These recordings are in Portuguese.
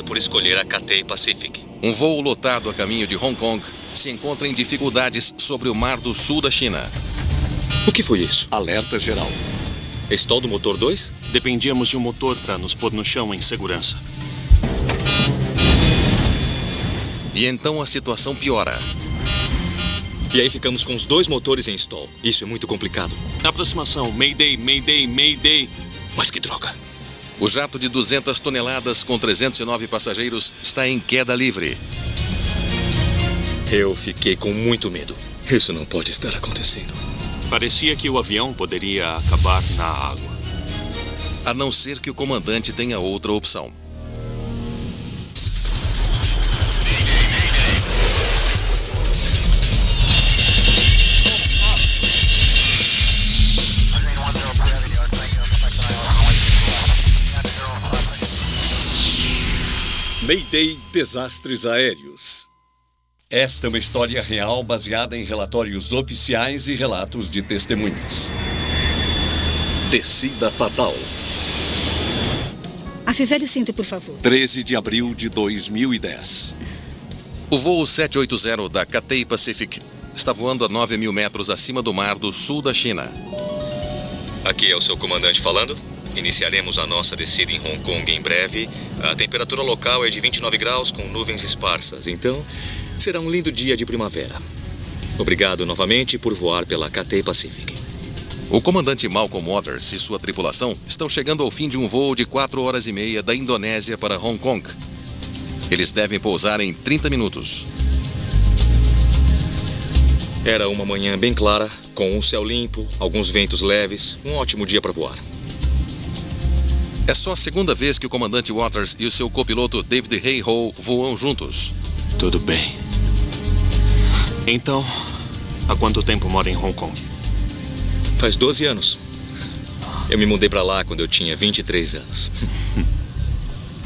Obrigado por escolher a Cathay Pacific. Um voo lotado a caminho de Hong Kong se encontra em dificuldades sobre o Mar do Sul da China. O que foi isso? Alerta geral. Stall do motor 2? Dependíamos de um motor para nos pôr no chão em segurança. E então a situação piora. E aí ficamos com os 2 motores em stall. Isso é muito complicado. Aproximação. Mayday, Mayday, Mayday. Mas que droga. O jato de 200 toneladas com 309 passageiros está em queda livre. Eu fiquei com muito medo. Isso não pode estar acontecendo. Parecia que o avião poderia acabar na água. A não ser que o comandante tenha outra opção. Mayday Desastres Aéreos. Esta é uma história real baseada em relatórios oficiais e relatos de testemunhas. Descida fatal. Afivele o cinto, por favor. 13 de abril de 2010. O voo 780 da Cathay Pacific está voando a 9.000 metros acima do mar do sul da China. Aqui é o seu comandante falando. Iniciaremos a nossa descida em Hong Kong em breve. A temperatura local é de 29 graus com nuvens esparsas, então será um lindo dia de primavera. Obrigado novamente por voar pela Cathay Pacific. O comandante Malcolm Waters e sua tripulação estão chegando ao fim de um voo de 4 horas e meia da Indonésia para Hong Kong. Eles devem pousar em 30 minutos. Era uma manhã bem clara, com um céu limpo, alguns ventos leves, um ótimo dia para voar. É só a segunda vez que o comandante Waters e o seu copiloto David Hay-Ho voam juntos. Tudo bem. Então, há quanto tempo mora em Hong Kong? Faz 12 anos. Eu me mudei para lá quando eu tinha 23 anos.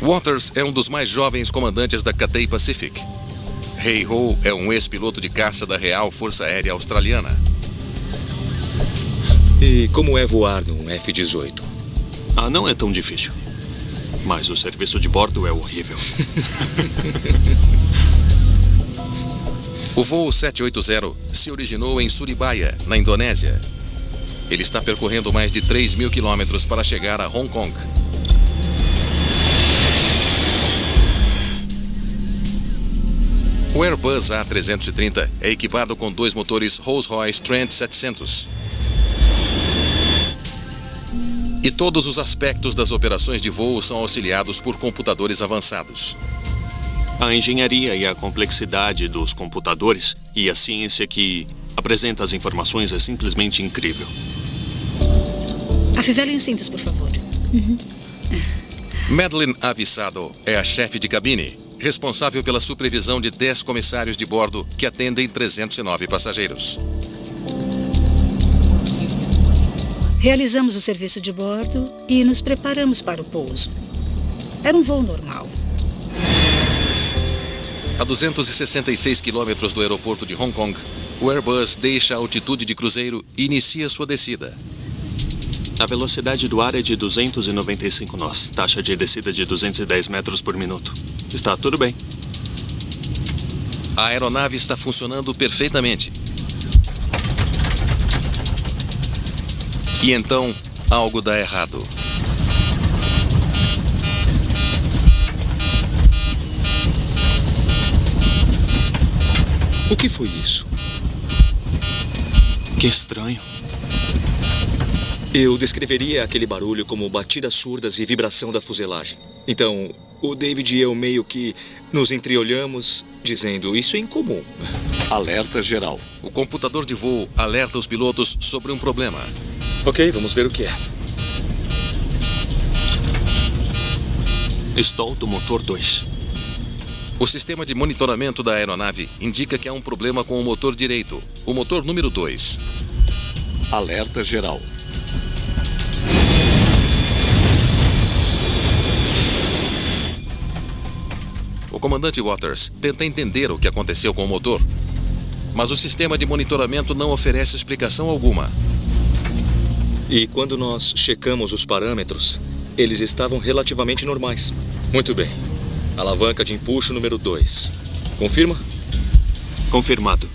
Waters é um dos mais jovens comandantes da Cathay Pacific. Hay-Ho é um ex-piloto de caça da Real Força Aérea Australiana. E como é voar num F-18? Não é tão difícil. Mas o serviço de bordo é horrível. O voo 780 se originou em Surabaya, na Indonésia. Ele está percorrendo mais de 3.000 quilômetros para chegar a Hong Kong. O Airbus A330 é equipado com 2 motores Rolls-Royce Trent 700. E todos os aspectos das operações de voo são auxiliados por computadores avançados. A engenharia e a complexidade dos computadores e a ciência que apresenta as informações é simplesmente incrível. Afivelem os cintos, por favor. Madeline Avissado é a chefe de cabine, responsável pela supervisão de 10 comissários de bordo que atendem 309 passageiros. Realizamos o serviço de bordo e nos preparamos para o pouso. Era um voo normal. A 266 quilômetros do aeroporto de Hong Kong, o Airbus deixa a altitude de cruzeiro e inicia sua descida. A velocidade do ar é de 295 nós, taxa de descida de 210 metros por minuto. Está tudo bem. A aeronave está funcionando perfeitamente. E então, algo dá errado. O que foi isso? Que estranho. Eu descreveria aquele barulho como batidas surdas e vibração da fuselagem. Então, o David e eu meio que nos entreolhamos, dizendo, isso é incomum. Alerta geral. O computador de voo alerta os pilotos sobre um problema. Ok, vamos ver o que é. Stall do motor 2. O sistema de monitoramento da aeronave indica que há um problema com o motor direito, o motor número 2. Alerta geral. O comandante Waters tenta entender o que aconteceu com o motor, mas o sistema de monitoramento não oferece explicação alguma. E quando nós checamos os parâmetros, eles estavam relativamente normais. Muito bem. Alavanca de empuxo número 2. Confirma? Confirmado.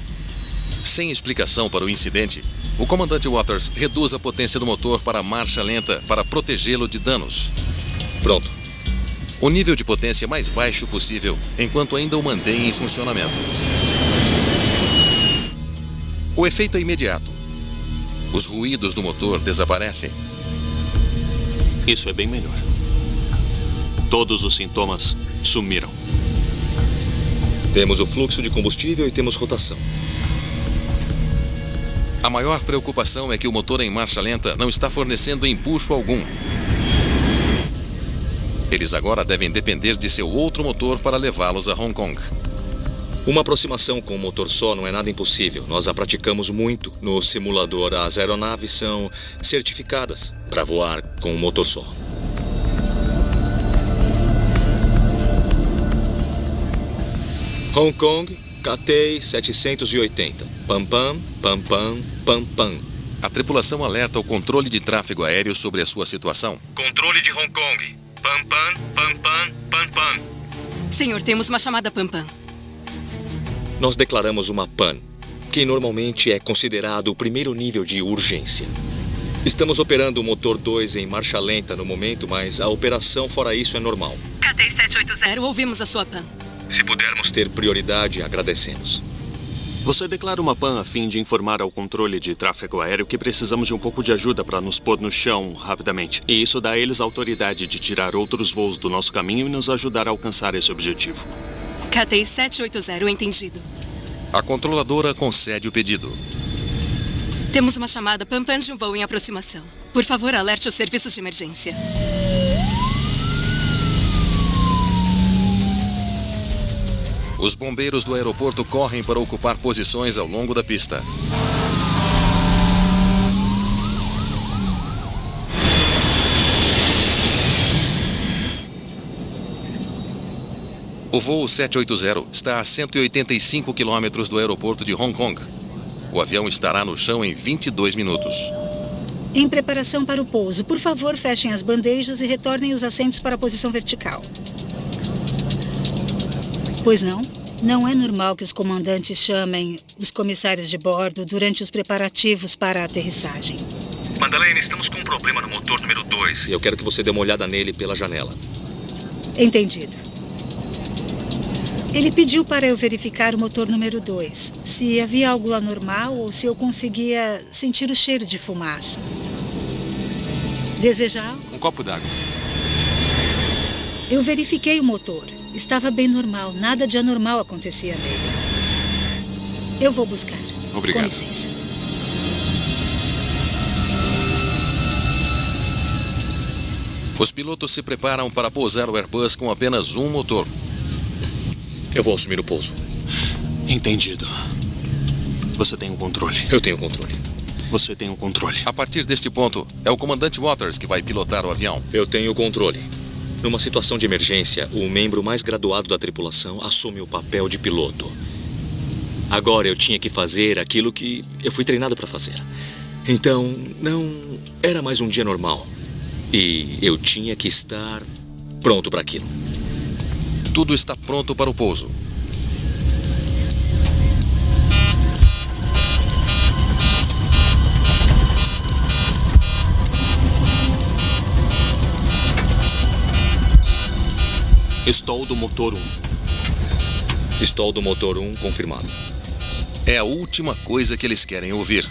Sem explicação para o incidente, o comandante Waters reduz a potência do motor para marcha lenta para protegê-lo de danos. Pronto. O nível de potência mais baixo possível, enquanto ainda o mantém em funcionamento. O efeito é imediato. Os ruídos do motor desaparecem. Isso é bem melhor. Todos os sintomas sumiram. Temos o fluxo de combustível e temos rotação. A maior preocupação é que o motor em marcha lenta não está fornecendo empuxo algum. Eles agora devem depender de seu outro motor para levá-los a Hong Kong. Uma aproximação com um motor só não é nada impossível. Nós a praticamos muito no simulador. As aeronaves são certificadas para voar com um motor só. Hong Kong, KT 780. Pam pam, pam pam, pam pam. A tripulação alerta o controle de tráfego aéreo sobre a sua situação. Controle de Hong Kong. Pam pam, pam pam, pam pam. Senhor, temos uma chamada Pam-Pam. Nós declaramos uma PAN, que normalmente é considerado o primeiro nível de urgência. Estamos operando o motor 2 em marcha lenta no momento, mas a operação fora isso é normal. KT 780, ouvimos a sua PAN. Se pudermos ter prioridade, agradecemos. Você declara uma PAN a fim de informar ao controle de tráfego aéreo que precisamos de um pouco de ajuda para nos pôr no chão rapidamente. E isso dá a eles a autoridade de tirar outros voos do nosso caminho e nos ajudar a alcançar esse objetivo. KT 780, entendido. A controladora concede o pedido. Temos uma chamada Pam-Pam de um voo em aproximação. Por favor, alerte os serviços de emergência. Os bombeiros do aeroporto correm para ocupar posições ao longo da pista. O voo 780 está a 185 quilômetros do aeroporto de Hong Kong. O avião estará no chão em 22 minutos. Em preparação para o pouso, por favor, fechem as bandejas e retornem os assentos para a posição vertical. Pois não? Não é normal que os comandantes chamem os comissários de bordo durante os preparativos para a aterrissagem. Madalena, estamos com um problema no motor número 2. Eu quero que você dê uma olhada nele pela janela. Entendido. Ele pediu para eu verificar o motor número 2, se havia algo anormal ou se eu conseguia sentir o cheiro de fumaça. Deseja algo? Um copo d'água. Eu verifiquei o motor. Estava bem normal, nada de anormal acontecia nele. Eu vou buscar. Obrigado. Com licença. Os pilotos se preparam para pousar o Airbus com apenas um motor. Eu vou assumir o pouso. Entendido. Você tem o controle. Eu tenho controle. Você tem o controle. A partir deste ponto, é o comandante Waters que vai pilotar o avião. Eu tenho o controle. Numa situação de emergência, o membro mais graduado da tripulação assume o papel de piloto. Agora eu tinha que fazer aquilo que eu fui treinado para fazer. Então, não era mais um dia normal. E eu tinha que estar pronto para aquilo. Tudo está pronto para o pouso. Stall do motor 1. Stall do motor 1 confirmado. É a última coisa que eles querem ouvir.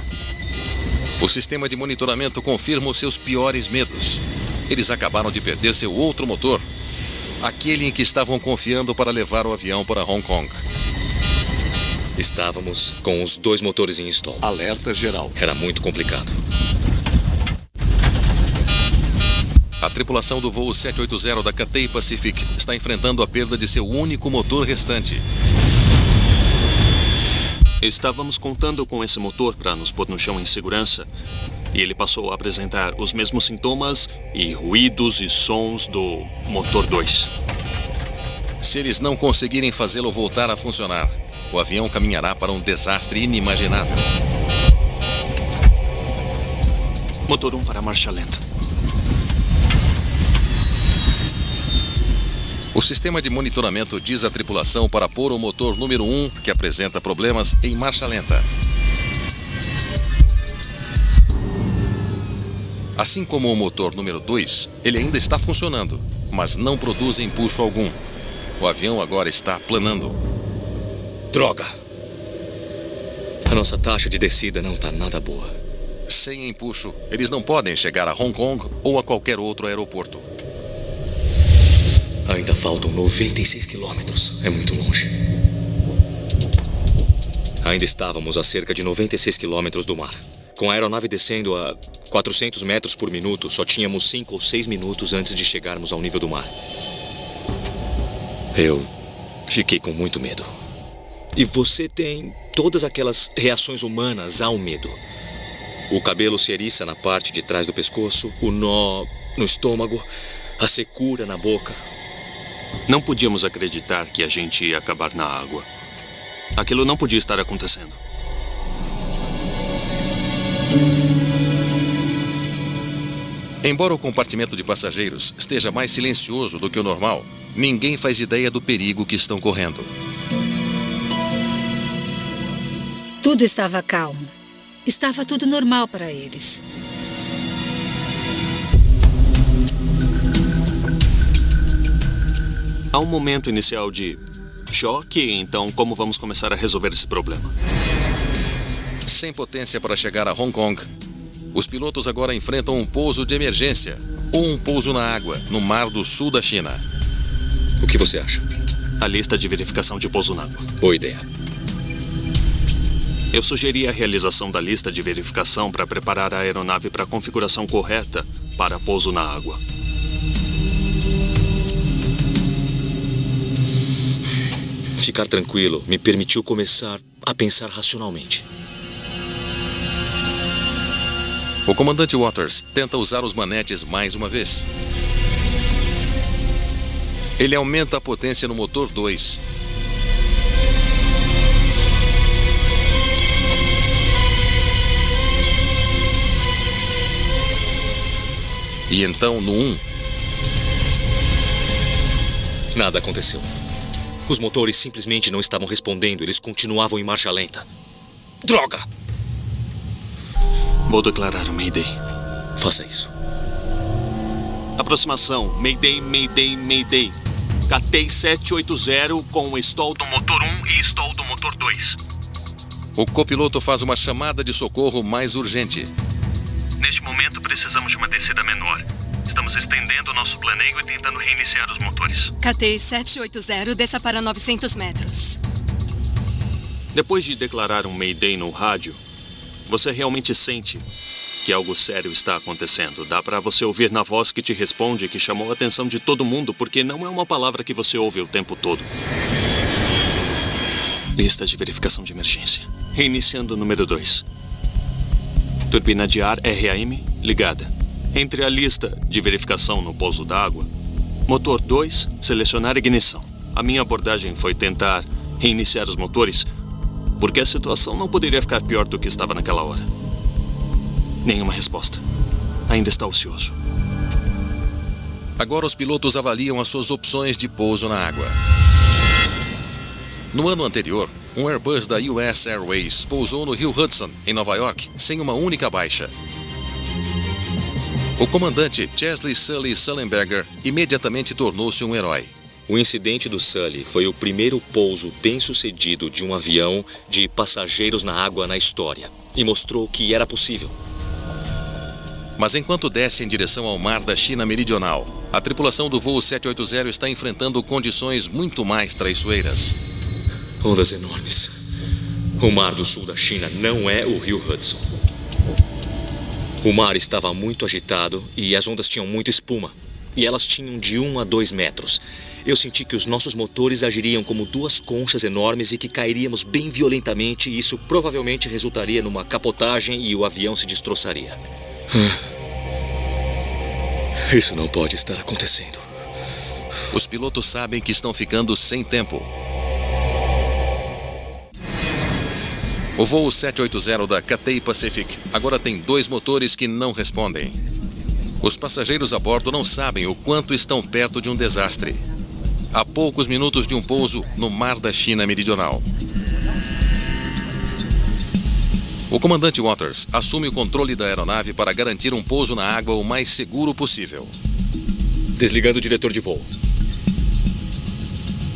O sistema de monitoramento confirma os seus piores medos. Eles acabaram de perder seu outro motor, aquele em que estavam confiando para levar o avião para Hong Kong. Estávamos com os 2 motores em stall. Alerta geral. Era muito complicado. A tripulação do voo 780 da Cathay Pacific está enfrentando a perda de seu único motor restante. Estávamos contando com esse motor para nos pôr no chão em segurança e ele passou a apresentar os mesmos sintomas e ruídos e sons do motor 2. Se eles não conseguirem fazê-lo voltar a funcionar, o avião caminhará para um desastre inimaginável. Motor 1 para marcha lenta. O sistema de monitoramento diz à tripulação para pôr o motor número 1, que apresenta problemas, em marcha lenta. Assim como o motor número 2, ele ainda está funcionando, mas não produz empuxo algum. O avião agora está planando. Droga! A nossa taxa de descida não está nada boa. Sem empuxo, eles não podem chegar a Hong Kong ou a qualquer outro aeroporto. Ainda faltam 96 quilômetros. É muito longe. Ainda estávamos a cerca de 96 quilômetros do mar. Com a aeronave descendo a 400 metros por minuto, só tínhamos 5 ou 6 minutos antes de chegarmos ao nível do mar. Eu fiquei com muito medo. E você tem todas aquelas reações humanas ao medo. O cabelo se eriça na parte de trás do pescoço, o nó no estômago, a secura na boca. Não podíamos acreditar que a gente ia acabar na água. Aquilo não podia estar acontecendo. Embora o compartimento de passageiros esteja mais silencioso do que o normal, ninguém faz ideia do perigo que estão correndo. Tudo estava calmo. Estava tudo normal para eles. Há um momento inicial de choque, então como vamos começar a resolver esse problema? Sem potência para chegar a Hong Kong, os pilotos agora enfrentam um pouso de emergência ou um pouso na água, no mar do sul da China. O que você acha? A lista de verificação de pouso na água. Boa ideia. Eu sugeri a realização da lista de verificação para preparar a aeronave para a configuração correta para pouso na água. Ficar tranquilo me permitiu começar a pensar racionalmente. O comandante Waters tenta usar os manetes mais uma vez. Ele aumenta a potência no motor 2. E então no 1. Nada aconteceu. Os motores simplesmente não estavam respondendo, eles continuavam em marcha lenta. Droga! Vou declarar o Mayday. Faça isso. Aproximação. Mayday, Mayday, Mayday. KT 780 com stall do motor 1 e stall do motor 2. O copiloto faz uma chamada de socorro mais urgente. Neste momento, precisamos de uma descida menor. Estamos estendendo o nosso planeio e tentando reiniciar os motores. KT 780, desça para 900 metros. Depois de declarar um Mayday no rádio, você realmente sente que algo sério está acontecendo. Dá para você ouvir na voz que te responde, que chamou a atenção de todo mundo, porque não é uma palavra que você ouve o tempo todo. Lista de verificação de emergência. Reiniciando o número 2. Turbina de ar RAM ligada. Entre a lista de verificação no pouso d'água, motor 2, selecionar ignição. A minha abordagem foi tentar reiniciar os motores, porque a situação não poderia ficar pior do que estava naquela hora. Nenhuma resposta. Ainda está ocioso. Agora os pilotos avaliam as suas opções de pouso na água. No ano anterior, um Airbus da US Airways pousou no rio Hudson, em Nova York, sem uma única baixa. O comandante Chesley Sully Sullenberger imediatamente tornou-se um herói. O incidente do Sully foi o primeiro pouso bem-sucedido de um avião de passageiros na água na história e mostrou que era possível. Mas enquanto desce em direção ao mar da China Meridional, a tripulação do voo 780 está enfrentando condições muito mais traiçoeiras. Ondas enormes. O mar do sul da China não é o rio Hudson. O mar estava muito agitado e as ondas tinham muita espuma. E elas tinham de 1 a 2 metros. Eu senti que os nossos motores agiriam como duas conchas enormes e que cairíamos bem violentamente, e isso provavelmente resultaria numa capotagem e o avião se destroçaria. Isso não pode estar acontecendo. Os pilotos sabem que estão ficando sem tempo. O voo 780 da Cathay Pacific agora tem 2 motores que não respondem. Os passageiros a bordo não sabem o quanto estão perto de um desastre. a poucos minutos de um pouso no mar da China Meridional. O comandante Waters assume o controle da aeronave para garantir um pouso na água o mais seguro possível. Desligando o diretor de voo.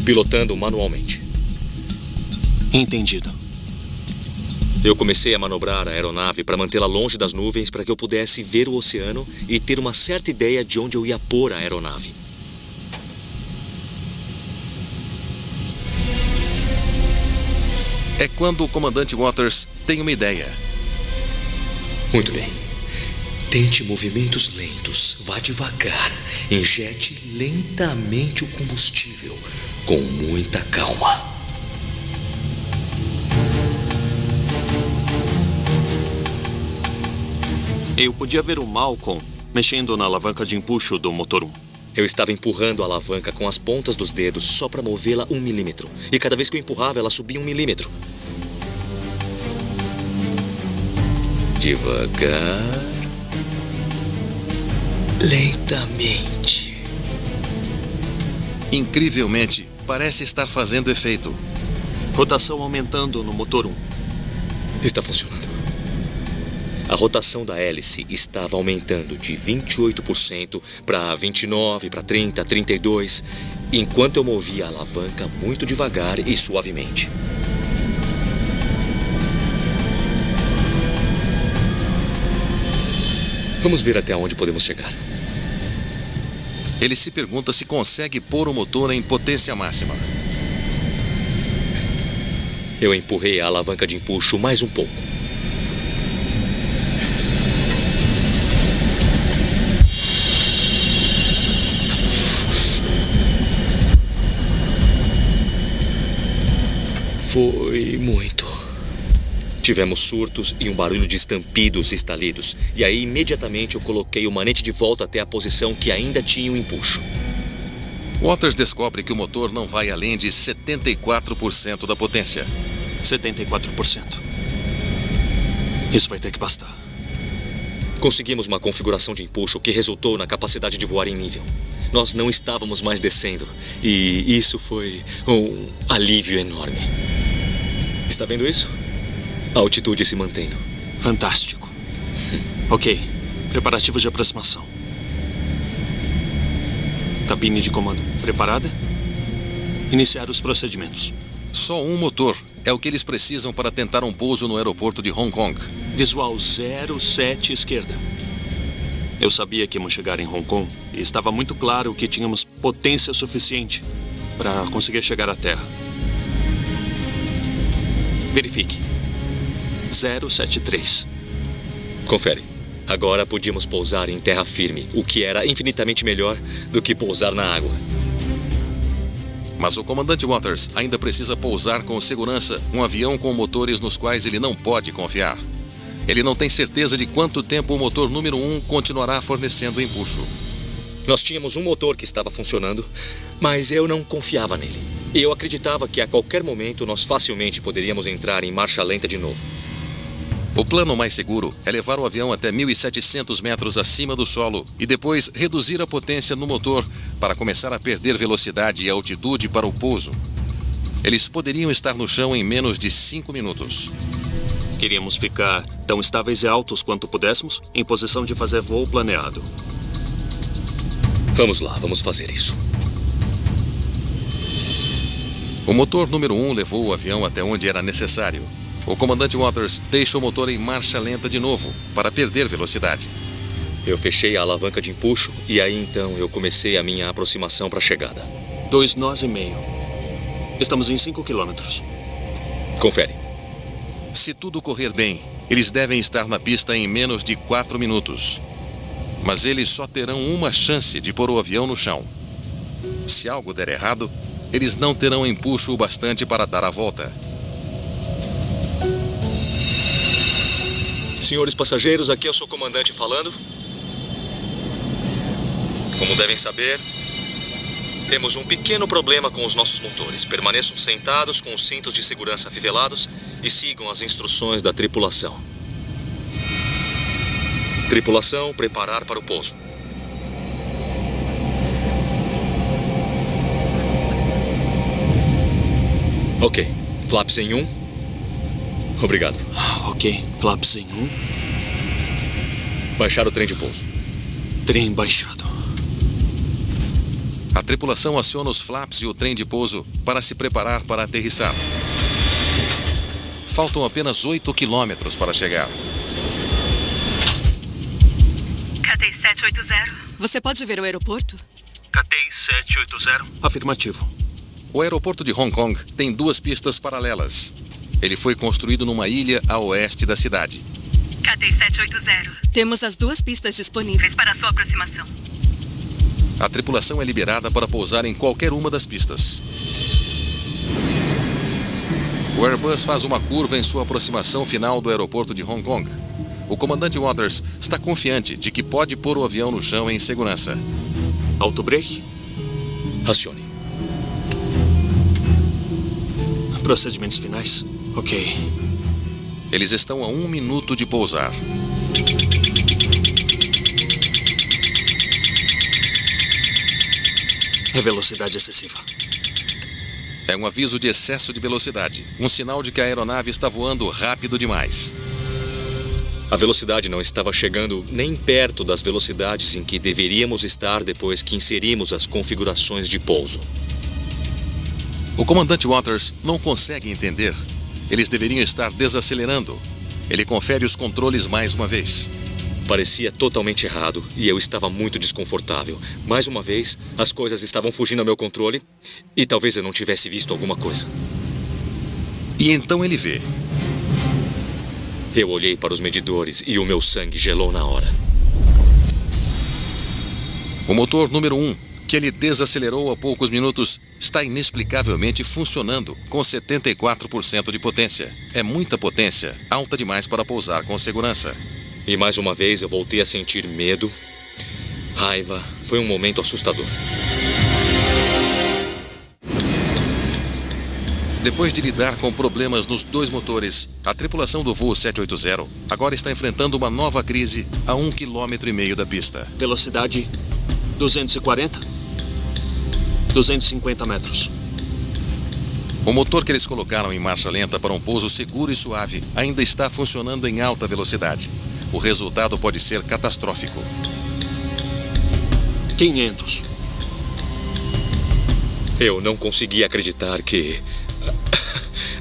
Pilotando manualmente. Entendido. Eu comecei a manobrar a aeronave para mantê-la longe das nuvens para que eu pudesse ver o oceano e ter uma certa ideia de onde eu ia pôr a aeronave. É quando o comandante Waters tem uma ideia. Muito bem. Tente movimentos lentos. Vá devagar. Injete lentamente o combustível. Com muita calma. Eu podia ver o Malcolm mexendo na alavanca de empuxo do motor 1. Eu estava empurrando a alavanca com as pontas dos dedos só para movê-la 1 milímetro. E cada vez que eu empurrava, ela subia 1 milímetro. Devagar. Lentamente. Incrivelmente, parece estar fazendo efeito. Rotação aumentando no motor 1. Está funcionando. A rotação da hélice estava aumentando de 28% para 29%, para 30%, 32%, enquanto eu movia a alavanca muito devagar e suavemente. Vamos ver até onde podemos chegar. Ele se pergunta se consegue pôr o motor em potência máxima. Eu empurrei a alavanca de empuxo mais um pouco. Foi muito. Tivemos surtos e um barulho de estampidos e estalidos. E aí, imediatamente, eu coloquei o manete de volta até a posição que ainda tinha o empuxo. Waters descobre que o motor não vai além de 74% da potência. 74%. Isso vai ter que bastar. Conseguimos uma configuração de empuxo que resultou na capacidade de voar em nível. Nós não estávamos mais descendo. E isso foi um alívio enorme. Está vendo isso? A altitude se mantendo. Fantástico. Ok. Preparativos de aproximação. Cabine de comando preparada? Iniciar os procedimentos. Só um motor é o que eles precisam para tentar um pouso no aeroporto de Hong Kong. Visual 07 esquerda. Eu sabia que íamos chegar em Hong Kong e estava muito claro que tínhamos potência suficiente para conseguir chegar à Terra. Verifique. 073. Confere. Agora podíamos pousar em terra firme, o que era infinitamente melhor do que pousar na água. Mas o comandante Waters ainda precisa pousar com segurança um avião com motores nos quais ele não pode confiar. Ele não tem certeza de quanto tempo o motor número 1 continuará fornecendo empuxo. Nós tínhamos um motor que estava funcionando, mas eu não confiava nele. E eu acreditava que a qualquer momento nós facilmente poderíamos entrar em marcha lenta de novo. O plano mais seguro é levar o avião até 1.700 metros acima do solo e depois reduzir a potência no motor para começar a perder velocidade e altitude para o pouso. Eles poderiam estar no chão em menos de 5 minutos. Queríamos ficar tão estáveis e altos quanto pudéssemos, em posição de fazer voo planeado. Vamos lá, vamos fazer isso. O motor número 1 levou o avião até onde era necessário. O comandante Waters deixa o motor em marcha lenta de novo, para perder velocidade. Eu fechei a alavanca de empuxo e aí então eu comecei a minha aproximação para a chegada. 2 nós e meio. Estamos em 5 quilômetros. Confere. Se tudo correr bem, eles devem estar na pista em menos de 4 minutos. Mas eles só terão uma chance de pôr o avião no chão. Se algo der errado, eles não terão empuxo o bastante para dar a volta. Senhores passageiros, aqui é o seu comandante falando. Como devem saber, temos um pequeno problema com os nossos motores. Permaneçam sentados com os cintos de segurança afivelados e sigam as instruções da tripulação. Tripulação, preparar para o pouso. Ok. Flaps em 1. Obrigado. Ok. Flaps em 1. Baixar o trem de pouso. Trem baixado. A tripulação aciona os flaps e o trem de pouso para se preparar para aterrissar. Faltam apenas 8 quilômetros para chegar. Catei 780. Você pode ver o aeroporto? Catei 780. Afirmativo. O aeroporto de Hong Kong tem 2 pistas paralelas. Ele foi construído numa ilha a oeste da cidade. Catei 780. Temos as 2 pistas disponíveis. Para sua aproximação. A tripulação é liberada para pousar em qualquer uma das pistas. O Airbus faz uma curva em sua aproximação final do aeroporto de Hong Kong. O comandante Waters está confiante de que pode pôr o avião no chão em segurança. Autobreak. Racione. Procedimentos finais. Ok. Eles estão a 1 minuto de pousar. É velocidade excessiva. É um aviso de excesso de velocidade, um sinal de que a aeronave está voando rápido demais. A velocidade não estava chegando nem perto das velocidades em que deveríamos estar depois que inserimos as configurações de pouso. O comandante Waters não consegue entender. Eles deveriam estar desacelerando. Ele confere os controles mais uma vez. Parecia totalmente errado e eu estava muito desconfortável. Mais uma vez, as coisas estavam fugindo ao meu controle e talvez eu não tivesse visto alguma coisa. E então ele vê. Eu olhei para os medidores e o meu sangue gelou na hora. O motor número 1, que ele desacelerou há poucos minutos, está inexplicavelmente funcionando com 74% de potência. É muita potência, alta demais para pousar com segurança. E mais uma vez eu voltei a sentir medo, raiva. Foi um momento assustador. Depois de lidar com problemas nos 2 motores, a tripulação do voo 780 agora está enfrentando uma nova crise a 1,5 km da pista. Velocidade 240. 250 metros. O motor que eles colocaram em marcha lenta para um pouso seguro e suave ainda está funcionando em alta velocidade. O resultado pode ser catastrófico. 500. Eu não conseguia acreditar que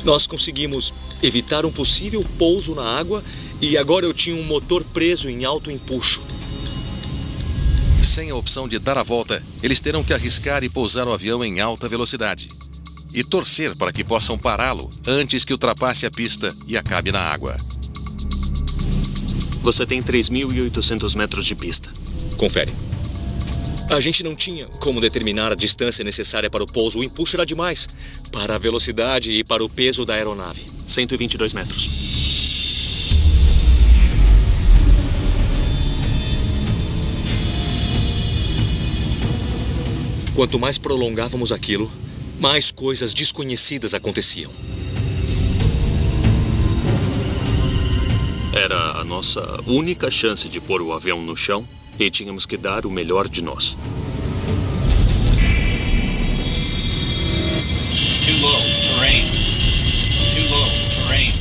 nós conseguimos evitar um possível pouso na água e agora eu tinha um motor preso em alto empuxo. Sem a opção de dar a volta, eles terão que arriscar e pousar o avião em alta velocidade. E torcer para que possam pará-lo antes que ultrapasse a pista e acabe na água. Você tem 3.800 metros de pista. Confere. A gente não tinha como determinar a distância necessária para o pouso. O empuxo era demais para a velocidade e para o peso da aeronave. 122 metros. Quanto mais prolongávamos aquilo, mais coisas desconhecidas aconteciam. Era a nossa única chance de pôr o avião no chão e tínhamos que dar o melhor de nós. Too low, terrain. Too low, terrain.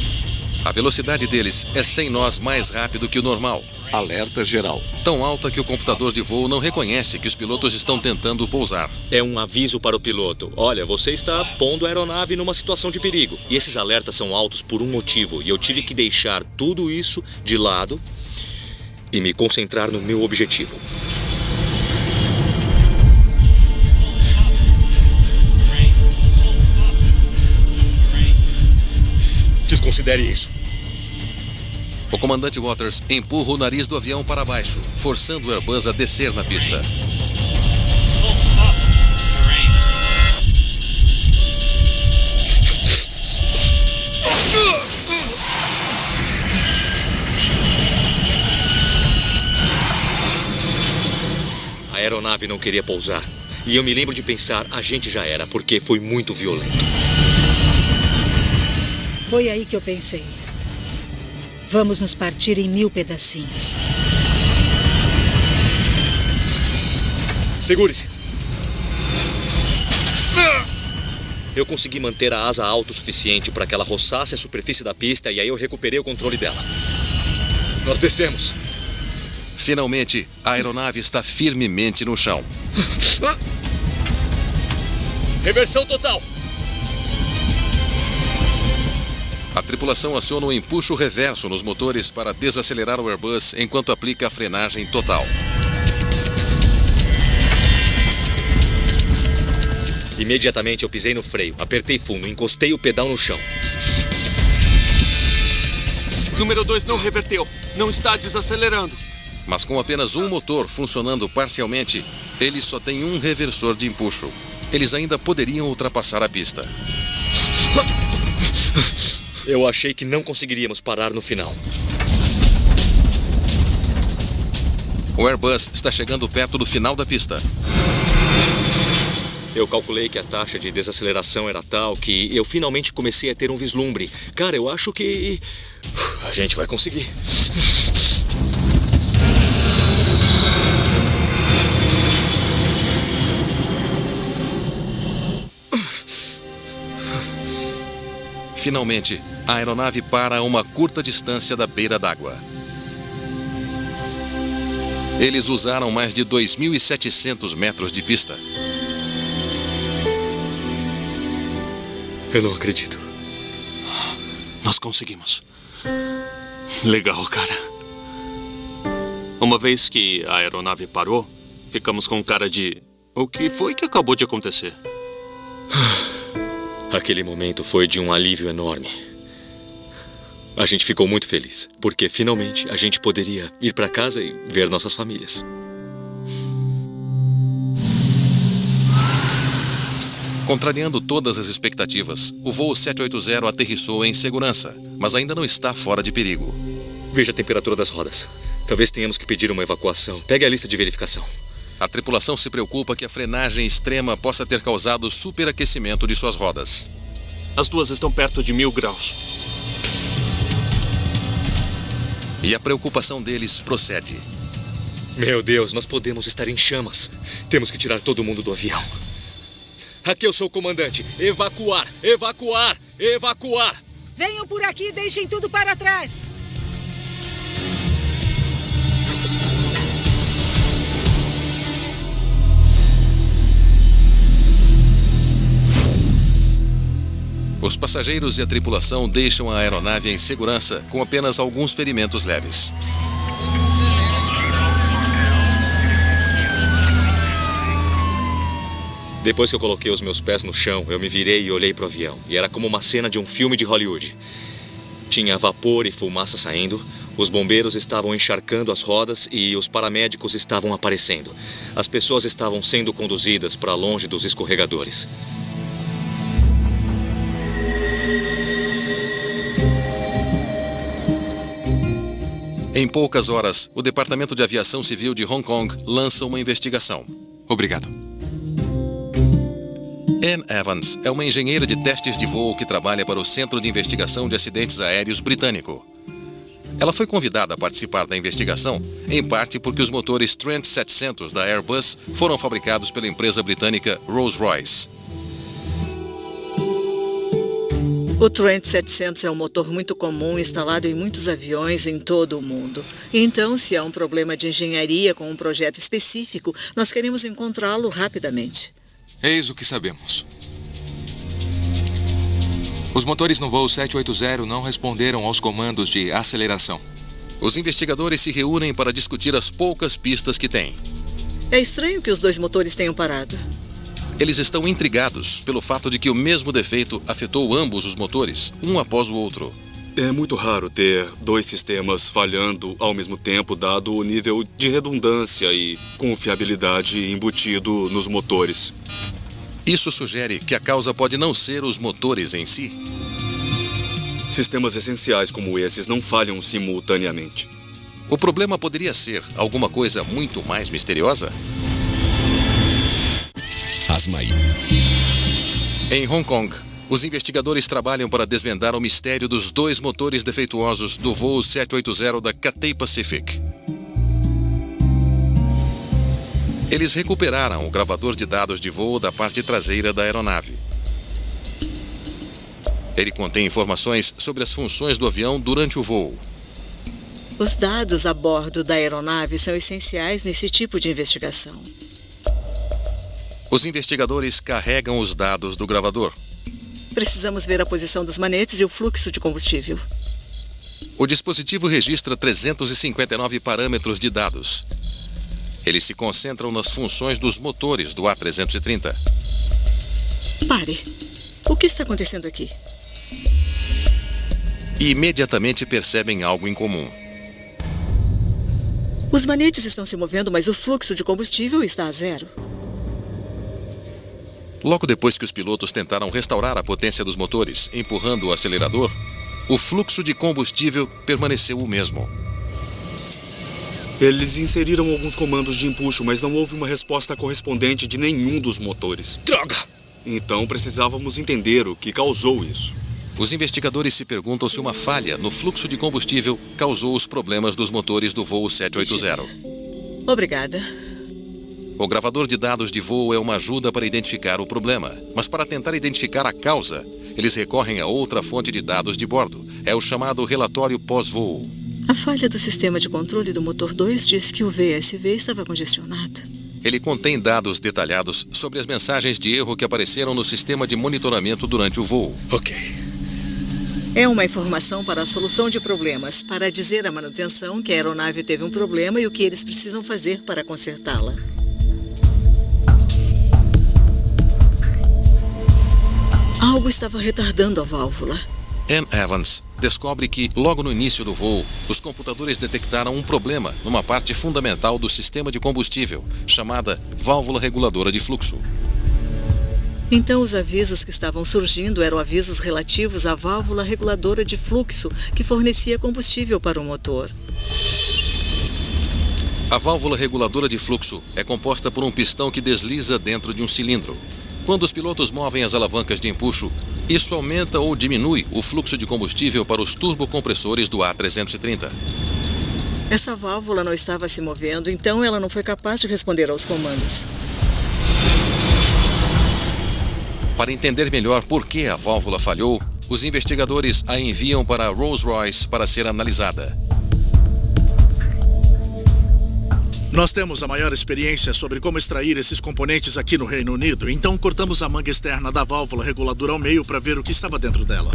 A velocidade deles é 100 nós mais rápido que o normal. Alerta geral. Tão alta que o computador de voo não reconhece que os pilotos estão tentando pousar. É um aviso para o piloto. Olha, você está pondo a aeronave numa situação de perigo. E esses alertas são altos por um motivo. E eu tive que deixar tudo isso de lado e me concentrar no meu objetivo. Desconsidere isso. O comandante Waters empurra o nariz do avião para baixo, forçando o Airbus a descer na pista. A aeronave não queria pousar. E eu me lembro de pensar, a gente já era, porque foi muito violento. Foi aí que eu pensei. Vamos nos partir em 1000 pedacinhos. Segure-se. Eu consegui manter a asa alta o suficiente para que ela roçasse a superfície da pista e aí eu recuperei o controle dela. Nós descemos. Finalmente, a aeronave está firmemente no chão. Reversão total. A tripulação aciona um empuxo reverso nos motores para desacelerar o Airbus enquanto aplica a frenagem total. Imediatamente eu pisei no freio, apertei fundo, encostei o pedal no chão. Número 2 não reverteu. Não está desacelerando. Mas com apenas um motor funcionando parcialmente, eles só têm um reversor de empuxo. Eles ainda poderiam ultrapassar a pista. Eu achei que não conseguiríamos parar no final. O Airbus está chegando perto do final da pista. Eu calculei que a taxa de desaceleração era tal que eu finalmente comecei a ter um vislumbre. Cara, eu acho que a gente vai conseguir. Finalmente, a aeronave para a uma curta distância da beira d'água. Eles usaram mais de 2.700 metros de pista. Eu não acredito. Nós conseguimos. Legal, cara. Uma vez que a aeronave parou, ficamos com cara de... O que foi que acabou de acontecer? Aquele momento foi de um alívio enorme. A gente ficou muito feliz, porque finalmente a gente poderia ir para casa e ver nossas famílias. Contrariando todas as expectativas, o voo 780 aterrissou em segurança, mas ainda não está fora de perigo. Veja a temperatura das rodas. Talvez tenhamos que pedir uma evacuação. Pegue a lista de verificação. A tripulação se preocupa que a frenagem extrema possa ter causado superaquecimento de suas rodas. As duas estão perto de 1000 graus. E a preocupação deles procede. Meu Deus, nós podemos estar em chamas. Temos que tirar todo mundo do avião. Aqui eu sou o comandante. Evacuar! Evacuar! Evacuar! Venham por aqui e deixem tudo para trás. Os passageiros e a tripulação deixam a aeronave em segurança com apenas alguns ferimentos leves. Depois que eu coloquei os meus pés no chão, eu me virei e olhei para o avião. E era como uma cena de um filme de Hollywood. Tinha vapor e fumaça saindo, os bombeiros estavam encharcando as rodas e os paramédicos estavam aparecendo. As pessoas estavam sendo conduzidas para longe dos escorregadores. Em poucas horas, o Departamento de Aviação Civil de Hong Kong lança uma investigação. Obrigado. Anne Evans é uma engenheira de testes de voo que trabalha para o Centro de Investigação de Acidentes Aéreos britânico. Ela foi convidada a participar da investigação, em parte porque os motores Trent 700 da Airbus foram fabricados pela empresa britânica Rolls-Royce. O Trent 700 é um motor muito comum instalado em muitos aviões em todo o mundo. Então, se há um problema de engenharia com um projeto específico, nós queremos encontrá-lo rapidamente. Eis o que sabemos. Os motores no voo 780 não responderam aos comandos de aceleração. Os investigadores se reúnem para discutir as poucas pistas que têm. É estranho que os dois motores tenham parado. Eles estão intrigados pelo fato de que o mesmo defeito afetou ambos os motores, um após o outro. É muito raro ter dois sistemas falhando ao mesmo tempo, dado o nível de redundância e confiabilidade embutido nos motores. Isso sugere que a causa pode não ser os motores em si. Sistemas essenciais como esses não falham simultaneamente. O problema poderia ser alguma coisa muito mais misteriosa? Em Hong Kong, os investigadores trabalham para desvendar o mistério dos dois motores defeituosos do voo 780 da Cathay Pacific. Eles recuperaram o gravador de dados de voo da parte traseira da aeronave. Ele contém informações sobre as funções do avião durante o voo. Os dados a bordo da aeronave são essenciais nesse tipo de investigação. Os investigadores carregam os dados do gravador. Precisamos ver a posição dos manetes e o fluxo de combustível. O dispositivo registra 359 parâmetros de dados. Eles se concentram nas funções dos motores do A330. Pare. O que está acontecendo aqui? E imediatamente percebem algo em comum. Os manetes estão se movendo, mas o fluxo de combustível está a zero. Logo depois que os pilotos tentaram restaurar a potência dos motores, empurrando o acelerador, o fluxo de combustível permaneceu o mesmo. Eles inseriram alguns comandos de empuxo, mas não houve uma resposta correspondente de nenhum dos motores. Droga! Então precisávamos entender o que causou isso. Os investigadores se perguntam se uma falha no fluxo de combustível causou os problemas dos motores do voo 780. Obrigada. O gravador de dados de voo é uma ajuda para identificar o problema, mas para tentar identificar a causa, eles recorrem a outra fonte de dados de bordo. É o chamado relatório pós-voo. A falha do sistema de controle do motor 2 diz que o VSV estava congestionado. Ele contém dados detalhados sobre as mensagens de erro que apareceram no sistema de monitoramento durante o voo. Ok. É uma informação para a solução de problemas, para dizer à manutenção que a aeronave teve um problema e o que eles precisam fazer para consertá-la. Algo estava retardando a válvula. Ann Evans descobre que, logo no início do voo, os computadores detectaram um problema numa parte fundamental do sistema de combustível, chamada válvula reguladora de fluxo. Então, os avisos que estavam surgindo eram avisos relativos à válvula reguladora de fluxo que fornecia combustível para o motor. A válvula reguladora de fluxo é composta por um pistão que desliza dentro de um cilindro. Quando os pilotos movem as alavancas de empuxo, isso aumenta ou diminui o fluxo de combustível para os turbocompressores do A330. Essa válvula não estava se movendo, então ela não foi capaz de responder aos comandos. Para entender melhor por que a válvula falhou, os investigadores a enviam para a Rolls-Royce para ser analisada. Nós temos a maior experiência sobre como extrair esses componentes aqui no Reino Unido, então cortamos a manga externa da válvula reguladora ao meio para ver o que estava dentro dela.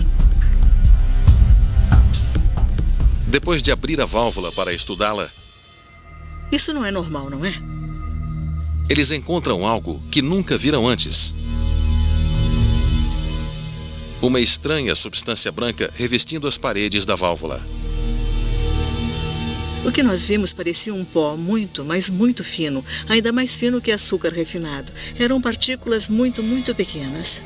Depois de abrir a válvula para estudá-la, isso não é normal, não é? Eles encontram algo que nunca viram antes. Uma estranha substância branca revestindo as paredes da válvula. O que nós vimos parecia um pó muito, mas muito fino, ainda mais fino que açúcar refinado. Eram partículas muito, muito pequenas.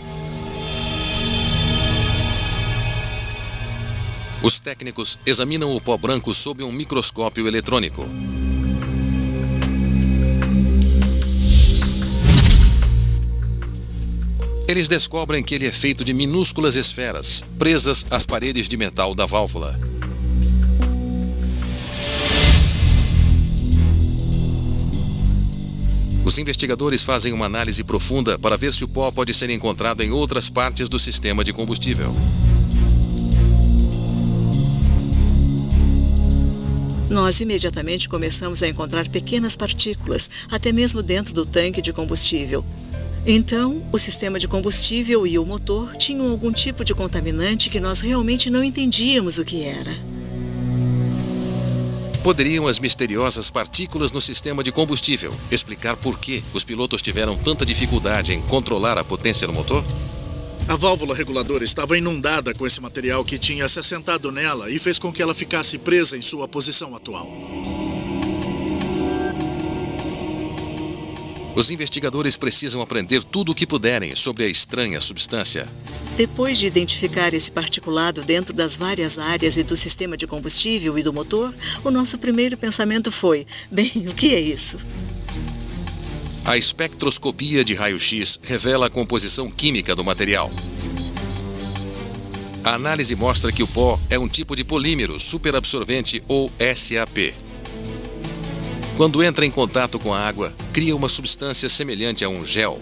Os técnicos examinam o pó branco sob um microscópio eletrônico. Eles descobrem que ele é feito de minúsculas esferas, presas às paredes de metal da válvula. Os investigadores fazem uma análise profunda para ver se o pó pode ser encontrado em outras partes do sistema de combustível. Nós imediatamente começamos a encontrar pequenas partículas, até mesmo dentro do tanque de combustível. Então, o sistema de combustível e o motor tinham algum tipo de contaminante que nós realmente não entendíamos o que era. Poderiam as misteriosas partículas no sistema de combustível explicar por que os pilotos tiveram tanta dificuldade em controlar a potência do motor? A válvula reguladora estava inundada com esse material que tinha se assentado nela e fez com que ela ficasse presa em sua posição atual. Os investigadores precisam aprender tudo o que puderem sobre a estranha substância. Depois de identificar esse particulado dentro das várias áreas e do sistema de combustível e do motor, o nosso primeiro pensamento foi: bem, o que é isso? A espectroscopia de raio-x revela a composição química do material. A análise mostra que o pó é um tipo de polímero superabsorvente ou SAP. Quando entra em contato com a água, cria uma substância semelhante a um gel.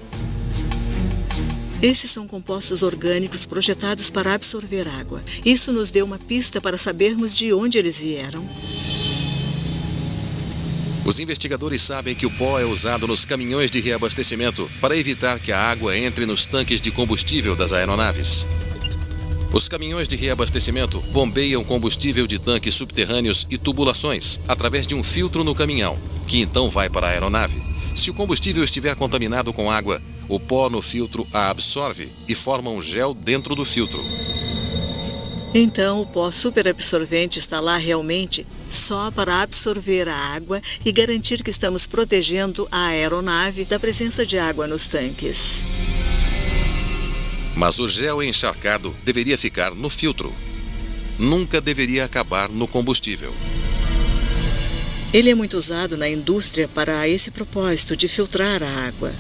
Esses são compostos orgânicos projetados para absorver água. Isso nos deu uma pista para sabermos de onde eles vieram. Os investigadores sabem que o pó é usado nos caminhões de reabastecimento para evitar que a água entre nos tanques de combustível das aeronaves. Os caminhões de reabastecimento bombeiam combustível de tanques subterrâneos e tubulações através de um filtro no caminhão, que então vai para a aeronave. Se o combustível estiver contaminado com água, o pó no filtro a absorve e forma um gel dentro do filtro. Então, o pó superabsorvente está lá realmente só para absorver a água e garantir que estamos protegendo a aeronave da presença de água nos tanques. Mas o gel encharcado deveria ficar no filtro. Nunca deveria acabar no combustível. Ele é muito usado na indústria para esse propósito de filtrar a água.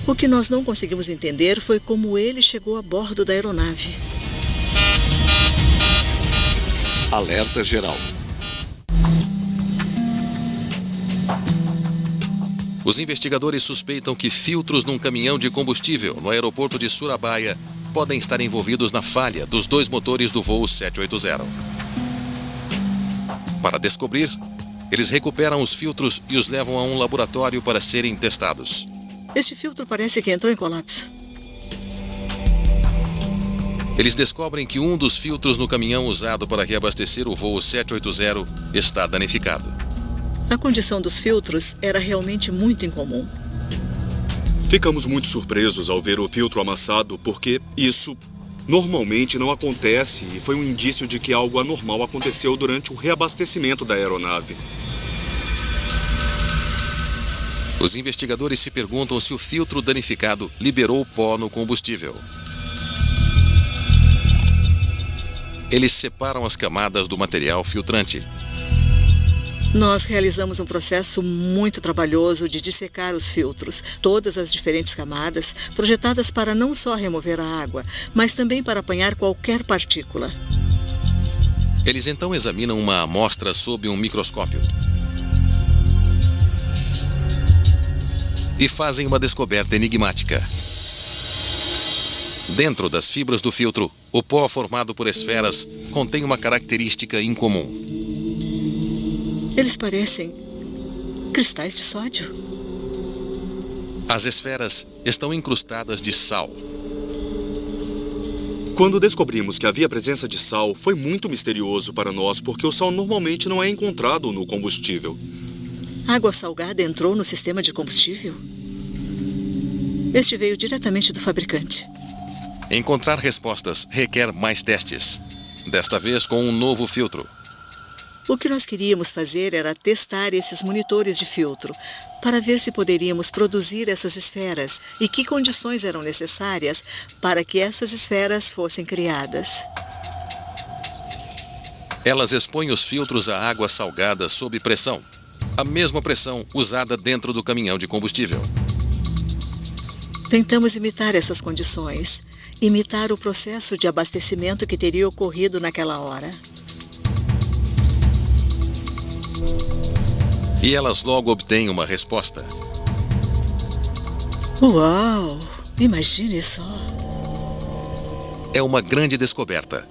O que nós não conseguimos entender foi como ele chegou a bordo da aeronave. Alerta geral. Os investigadores suspeitam que filtros num caminhão de combustível no aeroporto de Surabaya podem estar envolvidos na falha dos 2 motores do voo 780. Para descobrir, eles recuperam os filtros e os levam a um laboratório para serem testados. Este filtro parece que entrou em colapso. Eles descobrem que um dos filtros no caminhão usado para reabastecer o voo 780 está danificado. A condição dos filtros era realmente muito incomum. Ficamos muito surpresos ao ver o filtro amassado porque isso normalmente não acontece e foi um indício de que algo anormal aconteceu durante o reabastecimento da aeronave. Os investigadores se perguntam se o filtro danificado liberou pó no combustível. Eles separam as camadas do material filtrante. Nós realizamos um processo muito trabalhoso de dissecar os filtros, todas as diferentes camadas, projetadas para não só remover a água, mas também para apanhar qualquer partícula. Eles então examinam uma amostra sob um microscópio. E fazem uma descoberta enigmática. Dentro das fibras do filtro, o pó formado por esferas contém uma característica incomum. Eles parecem cristais de sódio. As esferas estão incrustadas de sal. Quando descobrimos que havia presença de sal, foi muito misterioso para nós, porque o sal normalmente não é encontrado no combustível. Água salgada entrou no sistema de combustível? Este veio diretamente do fabricante. Encontrar respostas requer mais testes, desta vez com um novo filtro. O que nós queríamos fazer era testar esses monitores de filtro, para ver se poderíamos produzir essas esferas e que condições eram necessárias para que essas esferas fossem criadas. Elas expõem os filtros à água salgada sob pressão, a mesma pressão usada dentro do caminhão de combustível. Tentamos imitar essas condições, imitar o processo de abastecimento que teria ocorrido naquela hora. E elas logo obtêm uma resposta. Uau! Imagine só! É uma grande descoberta.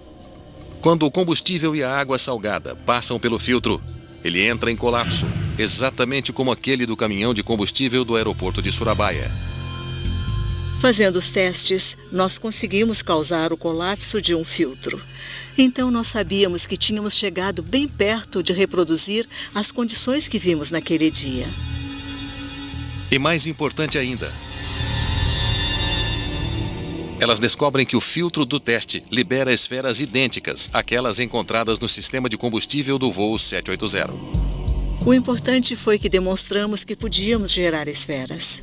Quando o combustível e a água salgada passam pelo filtro, ele entra em colapso, exatamente como aquele do caminhão de combustível do aeroporto de Surabaya. Fazendo os testes, nós conseguimos causar o colapso de um filtro. Então nós sabíamos que tínhamos chegado bem perto de reproduzir as condições que vimos naquele dia. E mais importante ainda, elas descobrem que o filtro do teste libera esferas idênticas àquelas encontradas no sistema de combustível do voo 780. O importante foi que demonstramos que podíamos gerar esferas.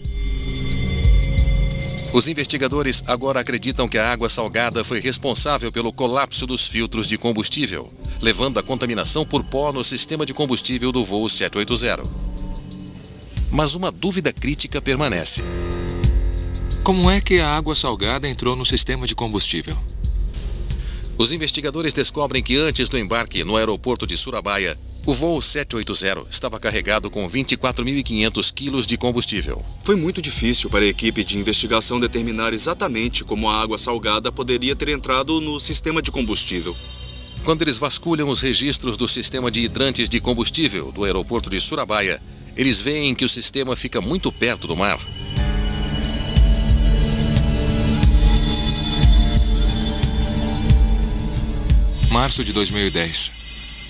Os investigadores agora acreditam que a água salgada foi responsável pelo colapso dos filtros de combustível, levando à contaminação por pó no sistema de combustível do voo 780. Mas uma dúvida crítica permanece. Como é que a água salgada entrou no sistema de combustível? Os investigadores descobrem que antes do embarque no aeroporto de Surabaya, O voo 780 estava carregado com 24.500 quilos de combustível. Foi muito difícil para a equipe de investigação determinar exatamente como a água salgada poderia ter entrado no sistema de combustível. Quando eles vasculham os registros do sistema de hidrantes de combustível do aeroporto de Surabaya, eles veem que o sistema fica muito perto do mar. Março de 2010.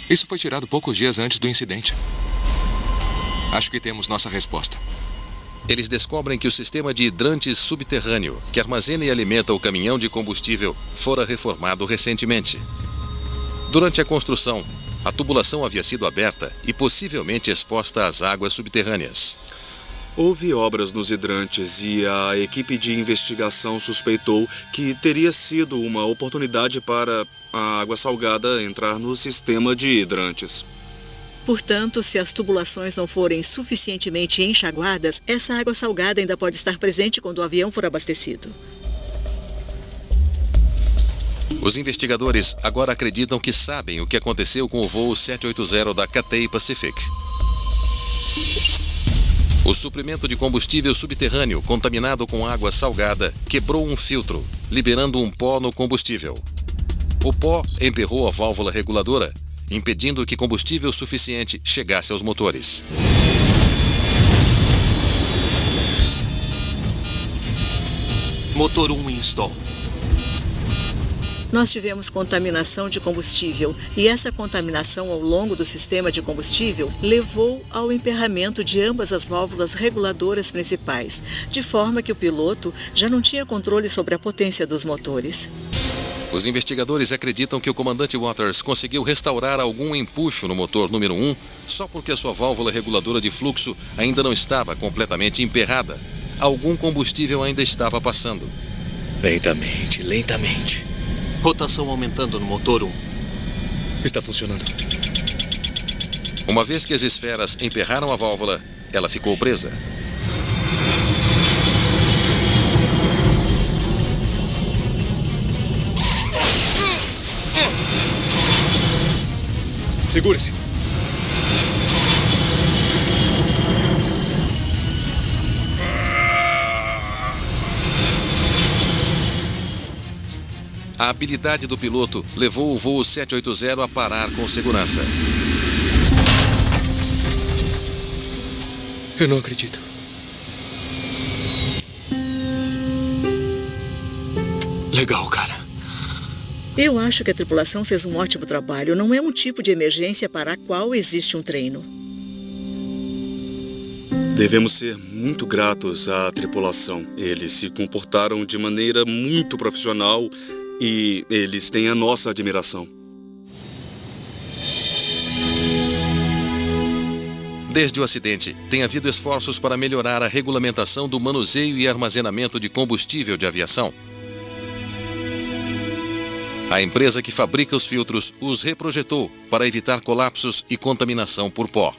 Isso foi tirado poucos dias antes do incidente. Acho que temos nossa resposta. Eles descobrem que o sistema de hidrantes subterrâneo, que armazena e alimenta o caminhão de combustível, fora reformado recentemente. Durante a construção, a tubulação havia sido aberta e possivelmente exposta às águas subterrâneas. Houve obras nos hidrantes e a equipe de investigação suspeitou que teria sido uma oportunidade para a água salgada entrar no sistema de hidrantes. Portanto, se as tubulações não forem suficientemente enxaguadas, essa água salgada ainda pode estar presente quando o avião for abastecido. Os investigadores agora acreditam que sabem o que aconteceu com o voo 780 da Cathay Pacific. O suprimento de combustível subterrâneo contaminado com água salgada quebrou um filtro, liberando um pó no combustível. O pó emperrou a válvula reguladora, impedindo que combustível suficiente chegasse aos motores. Motor 1 install. Nós tivemos contaminação de combustível e essa contaminação ao longo do sistema de combustível levou ao emperramento de ambas as válvulas reguladoras principais, de forma que o piloto já não tinha controle sobre a potência dos motores. Os investigadores acreditam que o comandante Waters conseguiu restaurar algum empuxo no motor número 1 só porque a sua válvula reguladora de fluxo ainda não estava completamente emperrada. Algum combustível ainda estava passando. Lentamente. Rotação aumentando no motor 1. Está funcionando. Uma vez que as esferas emperraram a válvula, ela ficou presa. Segure-se. A habilidade do piloto levou o voo 780 a parar com segurança. Eu não acredito. Legal, cara. Eu acho que a tripulação fez um ótimo trabalho. Não é um tipo de emergência para a qual existe um treino. Devemos ser muito gratos à tripulação. Eles se comportaram de maneira muito profissional e eles têm a nossa admiração. Desde o acidente, tem havido esforços para melhorar a regulamentação do manuseio e armazenamento de combustível de aviação. A empresa que fabrica os filtros os reprojetou para evitar colapsos e contaminação por pó.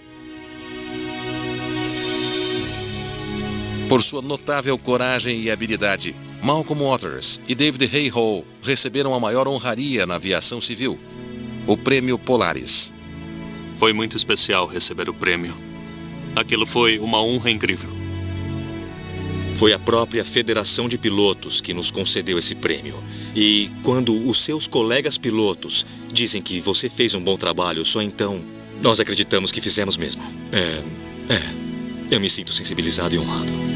Por sua notável coragem e habilidade, Malcolm Waters e David Hay Hall receberam a maior honraria na aviação civil, o Prêmio Polaris. Foi muito especial receber o prêmio. Aquilo foi uma honra incrível. Foi a própria Federação de Pilotos que nos concedeu esse prêmio. E quando os seus colegas pilotos dizem que você fez um bom trabalho, só então nós acreditamos que fizemos mesmo. Eu me sinto sensibilizado e honrado.